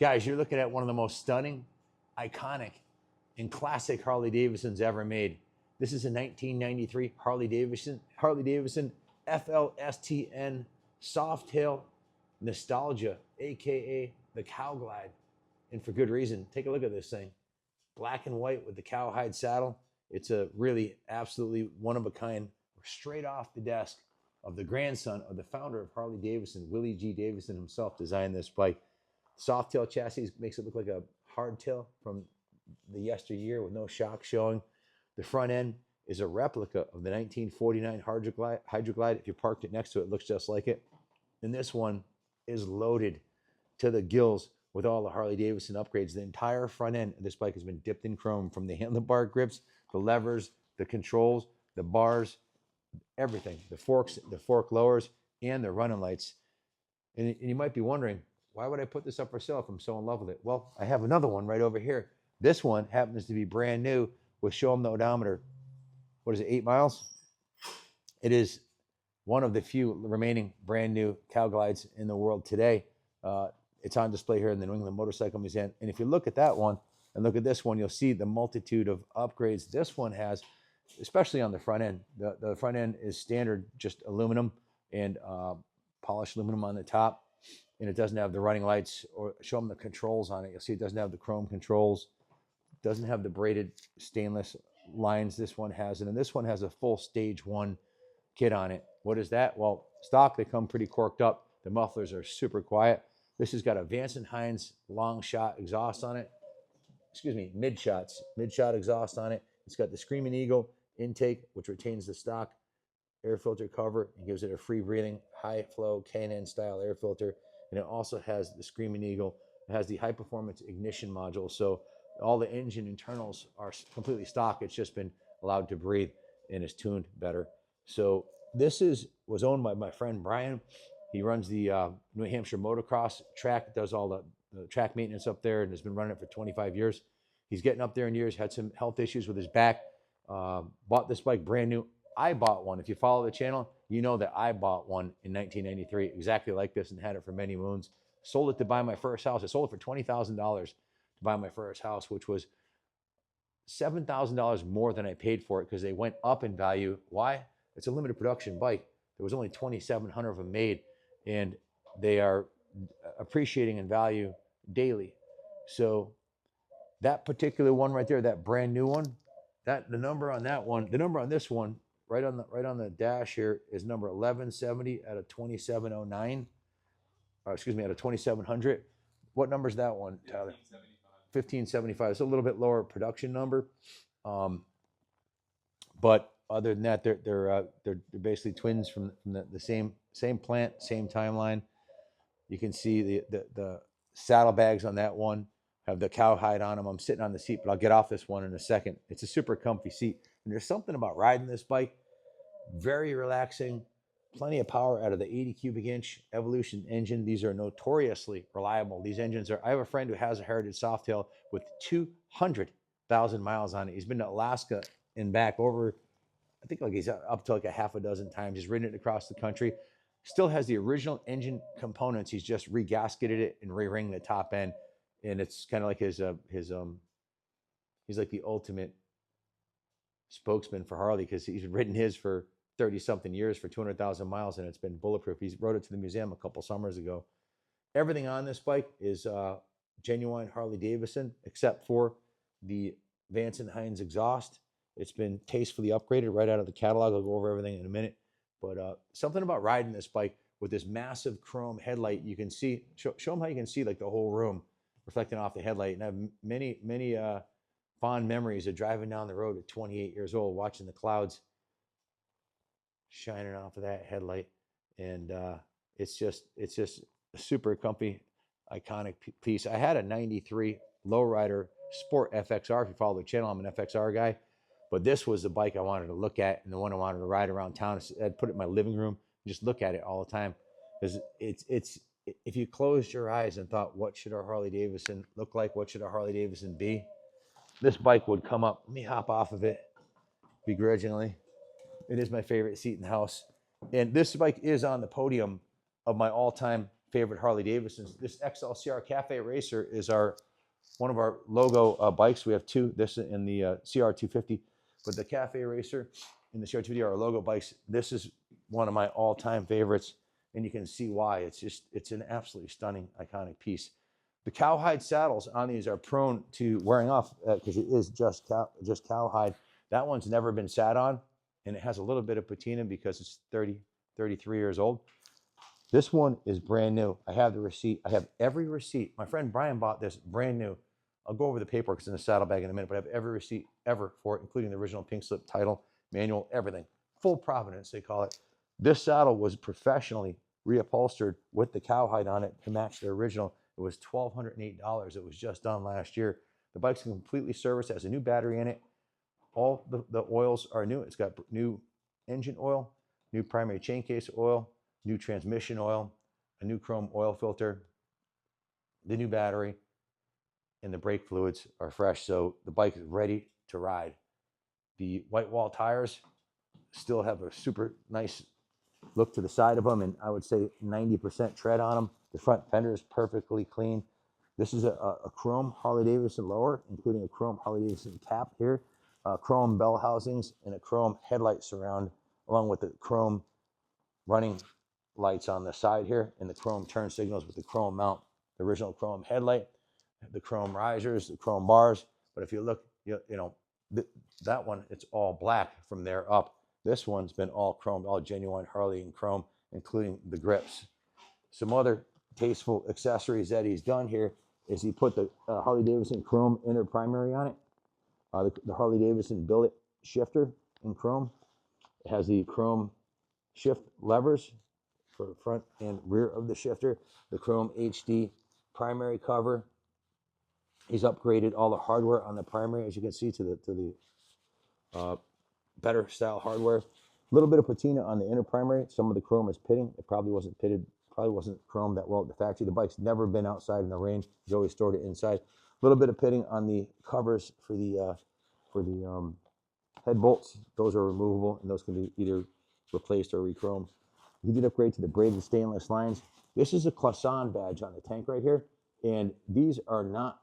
Guys, you're looking at one of the most stunning, iconic, and classic Harley-Davidsons ever made. This is a 1993 Harley-Davidson Flstn Softail Nostalgia, aka the Cow Glide, and for good reason. Take a look at this thing, black and white with the cowhide saddle. It's a really absolutely one of a kind, straight off the desk of the grandson of the founder of Harley-Davidson, Willie G. Davidson himself designed this bike. Softail chassis makes it look like a hardtail from the yesteryear with no shock showing. The front end is a replica of the 1949 Hydroglide. If you parked it next to it, it looks just like it. And this one is loaded to the gills with all the Harley-Davidson upgrades. The entire front end of this bike has been dipped in chrome, from the handlebar grips, the levers, the controls, the bars, everything, the forks, the fork lowers, and the running lights. And you might be wondering, why would I put this up for sale if I'm so in love with it? Well, I have another one right over here. This one happens to be brand new with show 'em the odometer. What is it, 8 miles? It is one of the few remaining brand new Cow Glides in the world today. It's on display here in the New England Motorcycle Museum. And if you look at that one and look at this one, you'll see the multitude of upgrades this one has, especially on the front end. The front end is standard, just aluminum and polished aluminum on the top. And it doesn't have the running lights, or show them the controls on it. You'll see it doesn't have the chrome controls. Doesn't have the braided stainless lines this one has. And then this one has a full stage 1 kit on it. What is that? Well, stock, they come pretty corked up. The mufflers are super quiet. This has got a Vance & Hines long shot exhaust on it. Excuse me, mid shot exhaust on it. It's got the Screaming Eagle intake, which retains the stock air filter cover and gives it a free breathing, high flow K&N style air filter. And it also has the Screaming Eagle. It has the high performance ignition module. So all the engine internals are completely stock. It's just been allowed to breathe and is tuned better. So this was owned by my friend Brian. He runs the New Hampshire motocross track, does all the track maintenance up there, and has been running it for 25 years. He's getting up there in years, had some health issues with his back, bought this bike brand new. I bought one. If you follow the channel, you know that I bought one in 1993, exactly like this, and had it for many moons. Sold it to buy my first house. I sold it for $20,000 to buy my first house, which was $7,000 more than I paid for it because they went up in value. Why? It's a limited production bike. There was only 2,700 of them made, and they are appreciating in value daily. So that particular one right there, that brand new one, the number on that one, the number on this one, right on the dash here is number 1170 out of 2709. Or excuse me, out of 2700. What number is that one, Tyler? 1575. It's a little bit lower production number, but other than that, they're basically twins from the same plant, same timeline. You can see the saddlebags on that one have the cowhide on them. I'm sitting on the seat, but I'll get off this one in a second. It's a super comfy seat, and there's something about riding this bike, very relaxing. Plenty of power out of the 80 cubic inch Evolution engine. These are notoriously reliable. These engines are, I have a friend who has a Heritage Softail with 200,000 miles on it. He's been to Alaska and back over, I think like he's up to like a half a dozen times. He's ridden it across the country. Still has the original engine components. He's just regasketed it and re-ringed the top end. And it's kind of like he's like the ultimate spokesman for Harley, because he's ridden his for 30-something years for 200,000 miles, and it's been bulletproof. He rode it to the museum a couple summers ago. Everything on this bike is genuine Harley-Davidson, except for the Vance & Hines exhaust. It's been tastefully upgraded right out of the catalog. I'll go over everything in a minute. But something about riding this bike with this massive chrome headlight, you can see, show them how you can see like the whole room reflecting off the headlight. And I have many fond memories of driving down the road at 28 years old, watching the clouds shining off of that headlight. And it's just a super comfy, iconic piece. I had a 93 lowrider Sport FXR. If you follow the channel, I'm an FXR guy. But this was the bike I wanted to look at and the one I wanted to ride around town. I'd put it in my living room and just look at it all the time. Because it's if you closed your eyes and thought, what should our Harley-Davidson look like? What should our Harley-Davidson be? This bike would come up. Let me hop off of it begrudgingly. It is my favorite seat in the house. And this bike is on the podium of my all-time favorite Harley-Davidsons. This XLCR Cafe Racer is one of our logo bikes. We have two, this and the CR250, but the Cafe Racer and the CR250 are our logo bikes. This is one of my all-time favorites, and you can see why. It's an absolutely stunning, iconic piece. The cowhide saddles on these are prone to wearing off because it is just cowhide. That one's never been sat on, and it has a little bit of patina because it's 33 years old. This one is brand new. I have the receipt. I have every receipt. My friend Brian bought this brand new. I'll go over the paperwork. It's in the saddlebag in a minute, but I have every receipt ever for it, including the original pink slip title, manual, everything. Full provenance, they call it. This saddle was professionally reupholstered with the cowhide on it to match the original. It was $1,208. It was just done last year. The bike's completely serviced. It has a new battery in it. All the oils are new. It's got new engine oil, new primary chain case oil, new transmission oil, a new chrome oil filter, the new battery, and the brake fluids are fresh. So the bike is ready to ride. The white wall tires still have a super nice look to the side of them, and I would say 90% tread on them. The front fender is perfectly clean. This is a chrome Harley-Davidson lower, including a chrome Harley-Davidson cap here, chrome bell housings, and a chrome headlight surround, along with the chrome running lights on the side here, and the chrome turn signals with the chrome mount, the original chrome headlight, the chrome risers, the chrome bars. But if you look, that one, it's all black from there up. This one's been all chrome, all genuine Harley and chrome, including the grips. Some other tasteful accessories that he's done here is he put the Harley-Davidson chrome inner primary on it, the Harley-Davidson billet shifter in chrome. It has the chrome shift levers for the front and rear of the shifter, the chrome HD primary cover. He's upgraded all the hardware on the primary, as you can see, to the better style hardware. A little bit of patina on the inner primary. Some of the chrome is pitting. It probably wasn't pitted, probably wasn't chromed that well at the factory. The bike's never been outside in the rain. He's always stored it inside. A little bit of pitting on the covers for the head bolts. Those are removable, and those can be either replaced or re-chromed. He did upgrade to the braided stainless lines. This is a Flstn badge on the tank right here, and these are not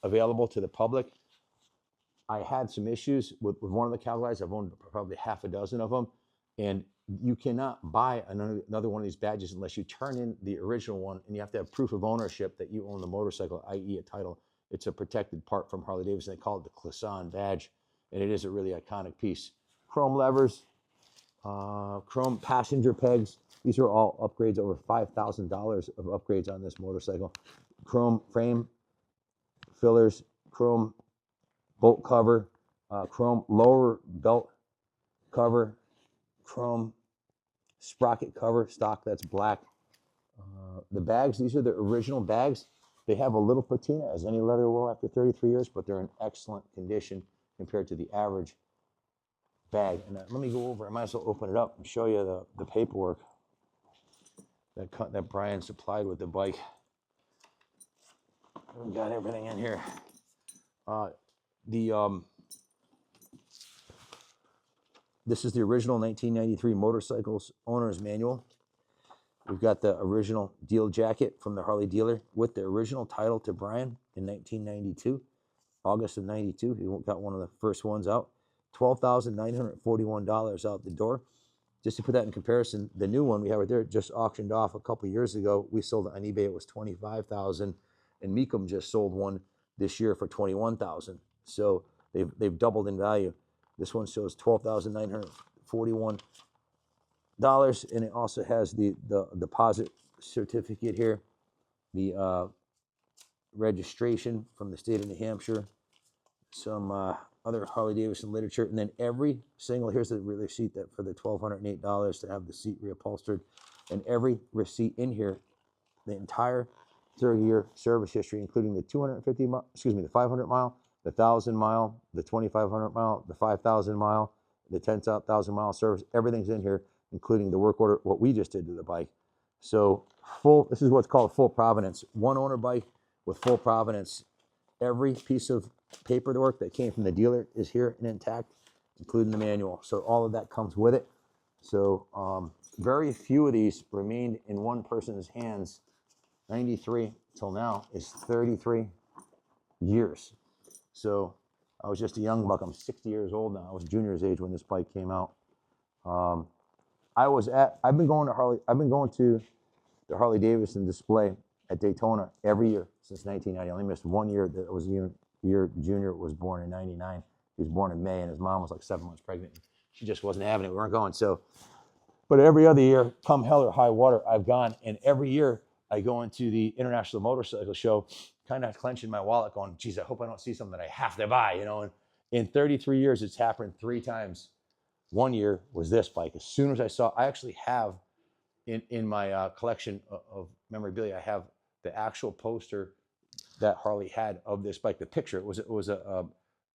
available to the public. I had some issues with one of the cow glides. I've owned probably half a dozen of them, and you cannot buy another one of these badges unless you turn in the original one, and you have to have proof of ownership that you own the motorcycle, i.e. a title. It's a protected part from Harley-Davidson. They call it the Flstn badge, and it is a really iconic piece. Chrome levers, chrome passenger pegs. These are all upgrades, over $5,000 of upgrades on this motorcycle. Chrome frame fillers, chrome bolt cover, chrome lower belt cover, chrome sprocket cover, stock that's black. The bags, these are the original bags. They have a little patina, as any leather will after 33 years, but they're in excellent condition compared to the average bag. And let me go over, I might as well open it up and show you the paperwork that Brian supplied with the bike. We've got everything in here. This is the original 1993 Motorcycles Owner's Manual. We've got the original deal jacket from the Harley dealer with the original title to Brian in 1992, August of 92. He got one of the first ones out. $12,941 out the door. Just to put that in comparison, the new one we have right there just auctioned off a couple years ago. We sold it on eBay. It was $25,000, and Meekum just sold one this year for $21,000. So they've doubled in value. This one shows $12,941, and it also has the deposit certificate here, the registration from the state of New Hampshire, some other Harley-Davidson literature, and then every single, here's the receipt that for the $1,208 to have the seat reupholstered, and every receipt in here, the entire 30-year service history, including the 500 mile, the 1,000 mile, the 2,500 mile, the 5,000 mile, the 10,000 mile service. Everything's in here, including the work order, what we just did to the bike. So this is what's called full provenance. One owner bike with full provenance. Every piece of paperwork that came from the dealer is here and intact, including the manual. So all of that comes with it. So very few of these remained in one person's hands 93 till now is 33 years. So I was just a young buck. I'm 60 years old now. I was junior's age when this bike came out. I've been going to the Harley-Davidson display at Daytona every year since 1990. I only missed 1 year. That was the year Junior was born in 99. He was born in May, and his mom was like 7 months pregnant. She just wasn't having it. We weren't going. So, but every other year, come hell or high water, I've gone. And every year I go into the International Motorcycle Show, kind of clenching my wallet going, geez, I hope I don't see something that I have to buy, you know. And in 33 years, it's happened 3 times. 1 year was this bike. As soon as I actually have in my collection of memorabilia, I have the actual poster that Harley had of this bike. The picture, it was an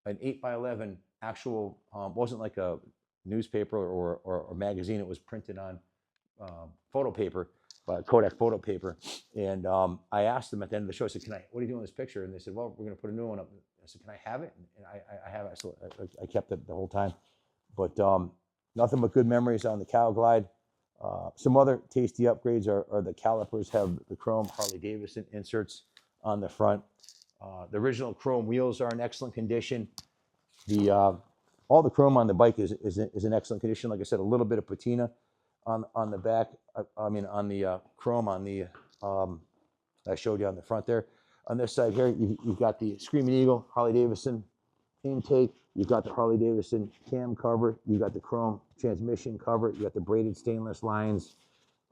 8x11 actual, wasn't like a newspaper or magazine. It was printed on photo paper, Kodak photo paper. And I asked them at the end of the show, I said, what are you doing with this picture? And they said, well, we're going to put a new one up. I said, can I have it? And I have it. So I kept it the whole time. But nothing but good memories on the Cow Glide. Some other tasty upgrades are the calipers have the chrome Harley-Davidson inserts on the front. The original chrome wheels are in excellent condition. All the chrome on the bike is in excellent condition. Like I said, a little bit of patina on the back. On the chrome on the I showed you on the front there. On this side here, you've got the Screaming Eagle Harley-Davidson intake. You've got the Harley-Davidson cam cover. You've got the chrome transmission cover. You got the braided stainless lines.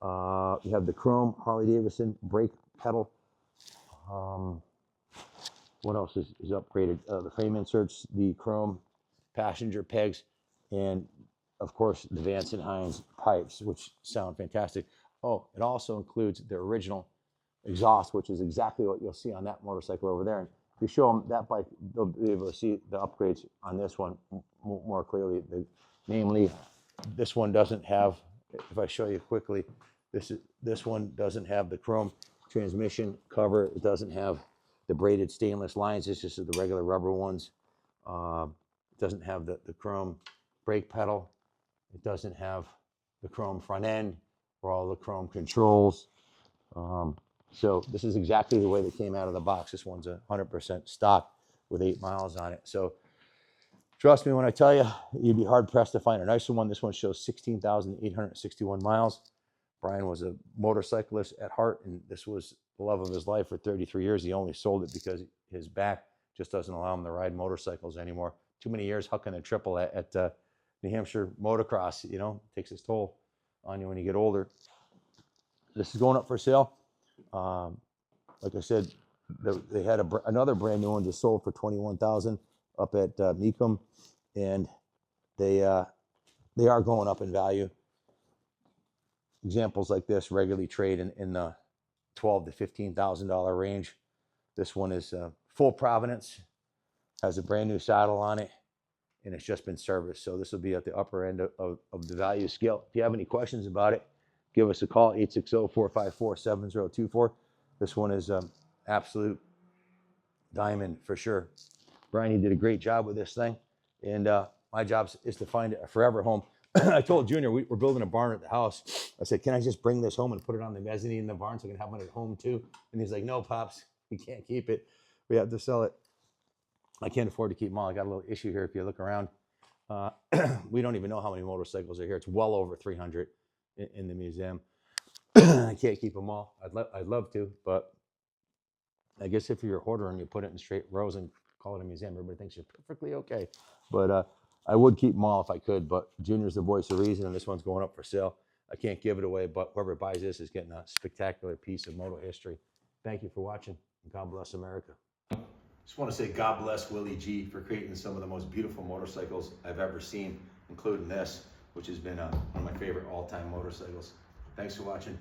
You have the chrome Harley-Davidson brake pedal. What else is upgraded? The frame inserts, the chrome passenger pegs, and of course the Vance and Hines pipes, which sound fantastic. Oh, it also includes the original exhaust, which is exactly what you'll see on that motorcycle over there. And if you show them that bike, they'll be able to see the upgrades on this one more clearly. Namely, this one doesn't have, if I show you quickly, this one doesn't have the chrome transmission cover. It doesn't have the braided stainless lines. It's just the regular rubber ones. It doesn't have the chrome brake pedal. It doesn't have the chrome front end or all the chrome controls. So this is exactly the way they came out of the box. This one's 100% stock with 8 miles on it. So trust me when I tell you, you'd be hard pressed to find a nicer one. This one shows 16,861 miles. Brian was a motorcyclist at heart, and this was the love of his life for 33 years. He only sold it because his back just doesn't allow him to ride motorcycles anymore. Too many years hucking a triple at New Hampshire motocross, you know, takes its toll on you when you get older. This is going up for sale. Like I said, they had another brand new one just sold for $21,000 up at Mecum, and they are going up in value. Examples like this regularly trade in the $12,000 to $15,000 range. This one is full provenance, has a brand new saddle on it, and it's just been serviced. So this will be at the upper end of the value scale. If you have any questions about it, give us a call, 860-454-7024. This one is absolute diamond for sure. Brian, you did a great job with this thing. And my job is to find a forever home. I told Junior, we're building a barn at the house. I said, can I just bring this home and put it on the mezzanine in the barn so I can have one at home too? And he's like, no, Pops, we can't keep it. We have to sell it. I can't afford to keep them all. I got a little issue here. If you look around, we don't even know how many motorcycles are here. It's well over 300 in the museum. I can't keep them all. I'd love to, but I guess if you're a hoarder and you put it in straight rows and call it a museum, everybody thinks you're perfectly okay. But I would keep them all if I could, but Junior's the voice of reason, and this one's going up for sale. I can't give it away, but whoever buys this is getting a spectacular piece of moto history. Thank you for watching, and God bless America. Just want to say God bless Willie G for creating some of the most beautiful motorcycles I've ever seen, including this, which has been one of my favorite all-time motorcycles. Thanks for watching.